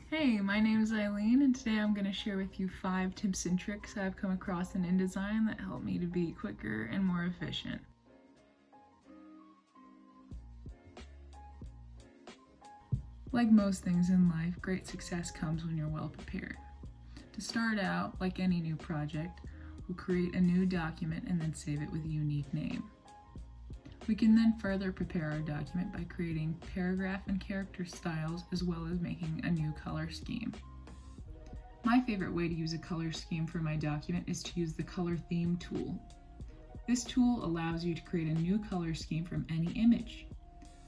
Hey, my name is Eileen, and today I'm going to share with you 5 tips and tricks I've come across in InDesign that help me to be quicker and more efficient. Like most things in life, great success comes when you're well prepared. To start out, like any new project, we'll create a new document and then save it with a unique name. We can then further prepare our document by creating paragraph and character styles as well as making a new color scheme. My favorite way to use a color scheme for my document is to use the color theme tool. This tool allows you to create a new color scheme from any image.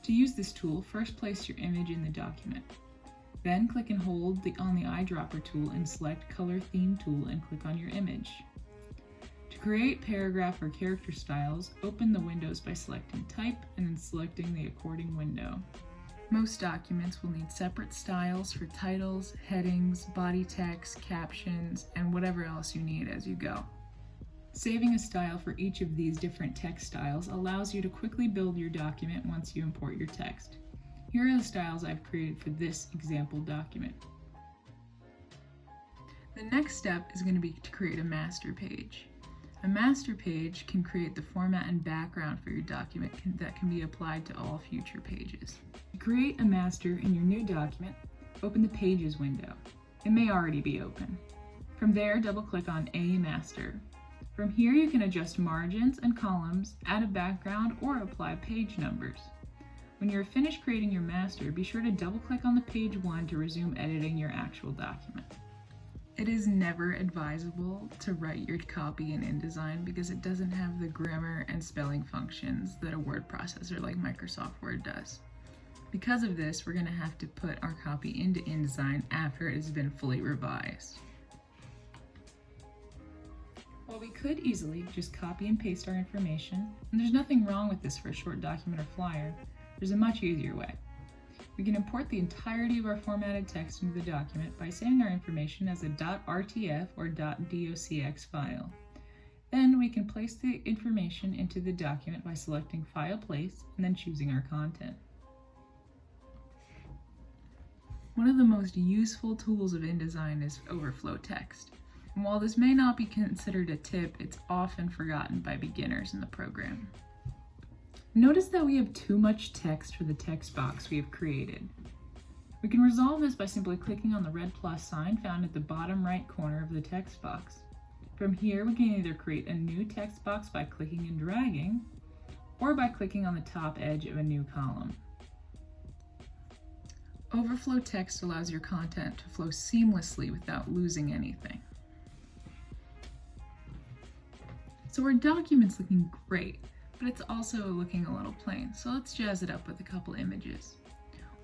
To use this tool, first place your image in the document. Then click and hold on the eyedropper tool and select Color Theme Tool and click on your image. To create paragraph or character styles, open the windows by selecting Type and then selecting the according window. Most documents will need separate styles for titles, headings, body text, captions, and whatever else you need as you go. Saving a style for each of these different text styles allows you to quickly build your document once you import your text. Here are the styles I've created for this example document. The next step is going to be to create a master page. A master page can create the format and background for your document that can be applied to all future pages. To create a master in your new document, open the Pages window. It may already be open. From there, double-click on A Master. From here, you can adjust margins and columns, add a background, or apply page numbers. When you're finished creating your master, be sure to double-click on the page 1 to resume editing your actual document. It is never advisable to write your copy in InDesign because it doesn't have the grammar and spelling functions that a word processor like Microsoft Word does. Because of this, we're going to have to put our copy into InDesign after it has been fully revised. While we could easily just copy and paste our information, and there's nothing wrong with this for a short document or flyer, there's a much easier way. We can import the entirety of our formatted text into the document by saving our information as a .rtf or .docx file. Then we can place the information into the document by selecting File Place and then choosing our content. One of the most useful tools of InDesign is overflow text. And while this may not be considered a tip, it's often forgotten by beginners in the program. Notice that we have too much text for the text box we have created. We can resolve this by simply clicking on the red plus sign found at the bottom right corner of the text box. From here, we can either create a new text box by clicking and dragging, or by clicking on the top edge of a new column. Overflow text allows your content to flow seamlessly without losing anything. So our document's looking great, but it's also looking a little plain, so let's jazz it up with a couple images.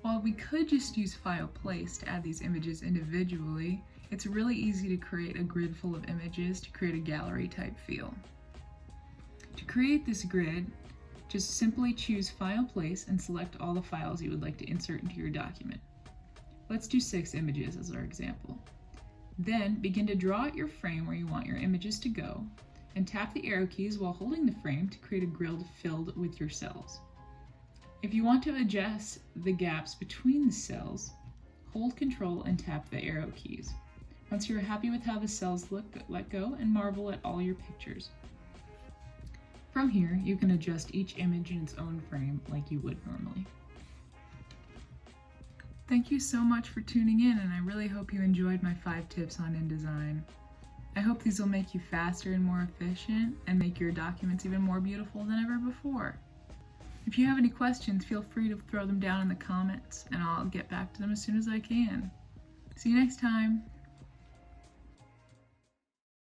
While we could just use File Place to add these images individually, it's really easy to create a grid full of images to create a gallery type feel. To create this grid, just simply choose File Place and select all the files you would like to insert into your document. Let's do 6 images as our example. Then begin to draw out your frame where you want your images to go, and tap the arrow keys while holding the frame to create a grid filled with your cells. If you want to adjust the gaps between the cells, hold Control and tap the arrow keys. Once you're happy with how the cells look, let go and marvel at all your pictures. From here, you can adjust each image in its own frame like you would normally. Thank you so much for tuning in, and I really hope you enjoyed my 5 tips on InDesign. I hope these will make you faster and more efficient and make your documents even more beautiful than ever before. If you have any questions, feel free to throw them down in the comments and I'll get back to them as soon as I can. See you next time.